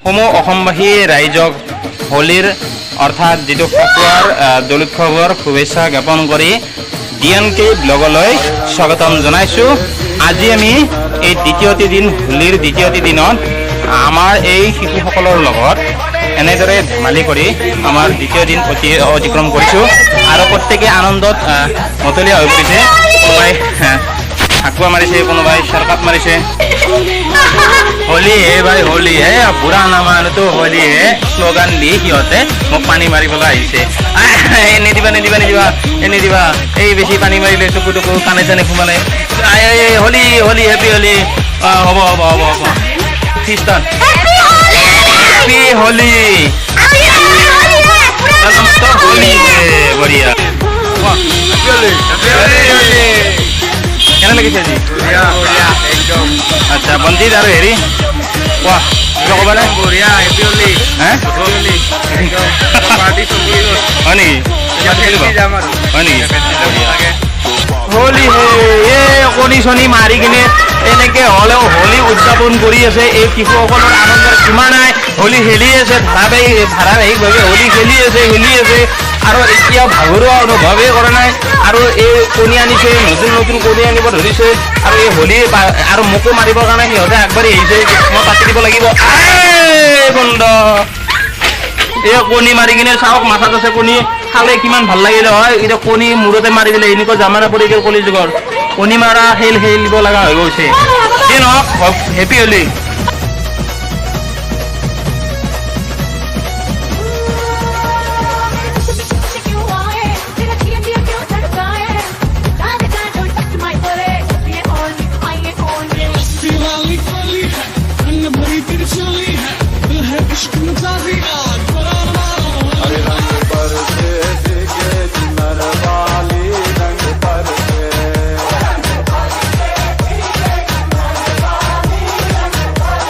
সমূহ অসমবাসী ৰাইজক হোলীৰ অৰ্থাৎ যিটো ফাকুৱাৰ দোল উৎসৱৰ শুভেচ্ছা জ্ঞাপন কৰি DNK ব্লগলৈ স্বাগতম জনাইছোঁ। আজি আমি এই দ্বিতীয়টি দিন হোলীৰ দ্বিতীয়টি দিনত আমাৰ এই শিশুসকলৰ লগত এনেদৰে ধেমালি কৰি আমাৰ দ্বিতীয় দিন অতিক্ৰম কৰিছোঁ আৰু প্ৰত্যেকে আনন্দত মতলীয়া হৈ পৰিছে। কোনোবাই ফাকুৱা মাৰিছে, কোনোবাই চৰকাত মাৰিছে। হোলী হে ভাই হোলী হে, বুঢ়া নামানোতো হোলী হে শ্লোগান দি সিহঁতে মোক পানী মাৰিবলৈ আহিছে। নিদিবা নিদিবা নিদিবা নিদিবা, এই বেছি পানী মাৰিলে চকু টকু কাণে চানে সোমালে। হোলী হোলী হেপী হোলী। হ'ব হ'ব হ'ব হ'ব। খ্ৰীষ্টান হেপী হোলী। হোলী বঢ়িয়া। কেনে লাগিছে আজি? আচ্ছা, বন্দিত আৰু হেৰি কোৱা কিবা ক'বা নে? বঢ়িয়া, হেপী হোলী। হে হয় নেকি? হয় নেকি? হোলী হে কণী চনি মাৰি কিনে এনেকে হ'লেও হোলী উদযাপন কৰি আছে। এই শিশুসকলৰ আনন্দৰ সীমা নাই। হোলী খেলি আছে, ধাৰাবাহিকভাৱে হোলী খেলি আছে আৰু এতিয়া ভাগৰুৱা অনুভৱেই কৰা নাই। আৰু এই কণী আনিছে, নতুন নতুন কণী আনিব ধৰিছে আৰু এই হোলী আৰু মোকো মাৰিবৰ কাৰণে সিহঁতে আগবাঢ়ি আহিছে। মই পাতি দিব লাগিব। বন্ধ এই কণী মাৰি কিনে চাওক, মাথাত আছে কণী, খালে কিমান ভাল লাগিলে হয়। এতিয়া কণী মূৰতে মাৰি দিলে, এনেকুৱা জামানা পৰি গ'ল কলি যুগৰ। কণী মাৰা খেলিব লগা হৈ গৈছে। যি নহওক, হেপী হোলী।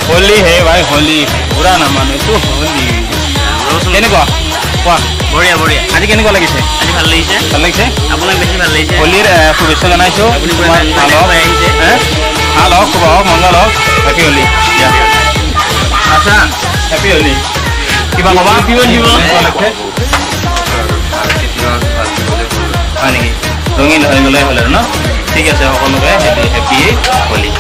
হোলী হে ভাই হোলী, পুৰা নামানোতো হোলী। কেনেকুৱা কোৱা? বঢ়িয়া বঢ়িয়া। আজি কেনেকুৱা লাগিছে? আজি ভাল লাগিছে। ভাল লাগিছে? আপোনাক বেছি ভাল লাগিছে। হোলীৰ শুভেচ্ছা জনাইছোঁ। আপুনি তোমাৰ ভাল হওক, আহিছে। ভাল হওক, শুভ হওক, মংগল হওক। হেপী হোলী। আচ্ছা, হেপী হোলী। কিবা ক'বা? হয় নেকি? ৰঙীন হৈ গ'লে হ'ল আৰু ন? ঠিক আছে, সকলোকে হেপী হোলী।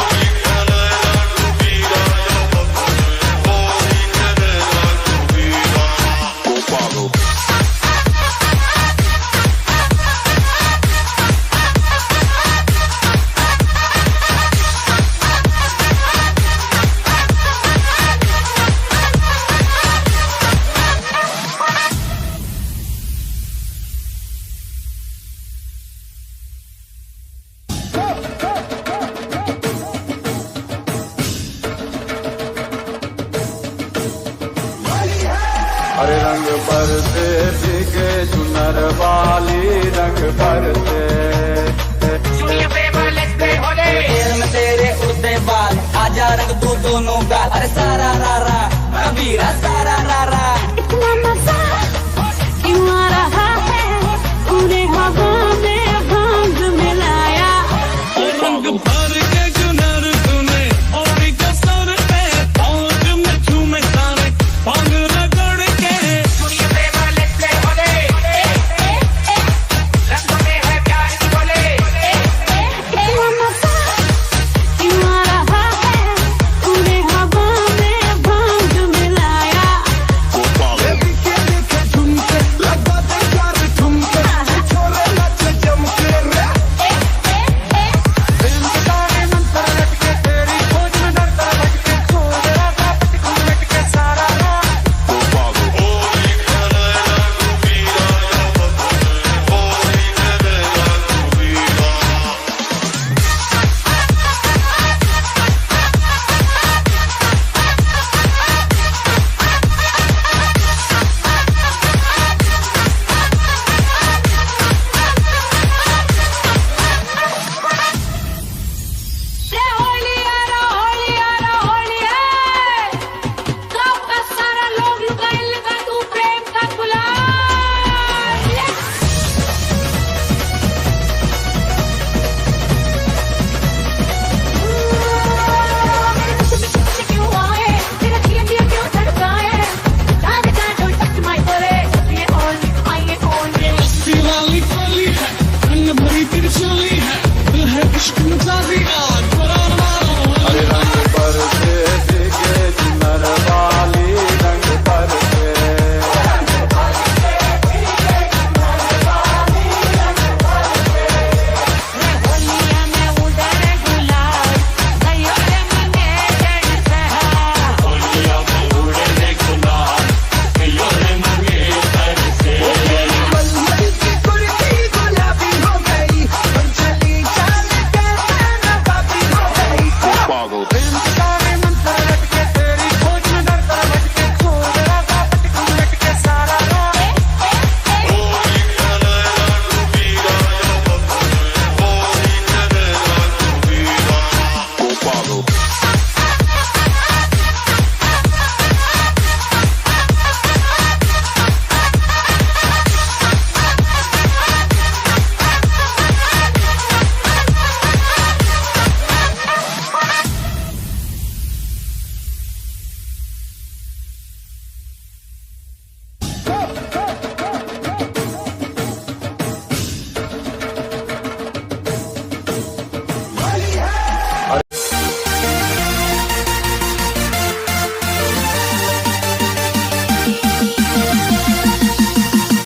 हरे रंग बरसे भीगे चुनर वाली रंग बरसे तेरे उड़ते बाल आजा रंग दो दोनों गाल। अरे सारा रा रा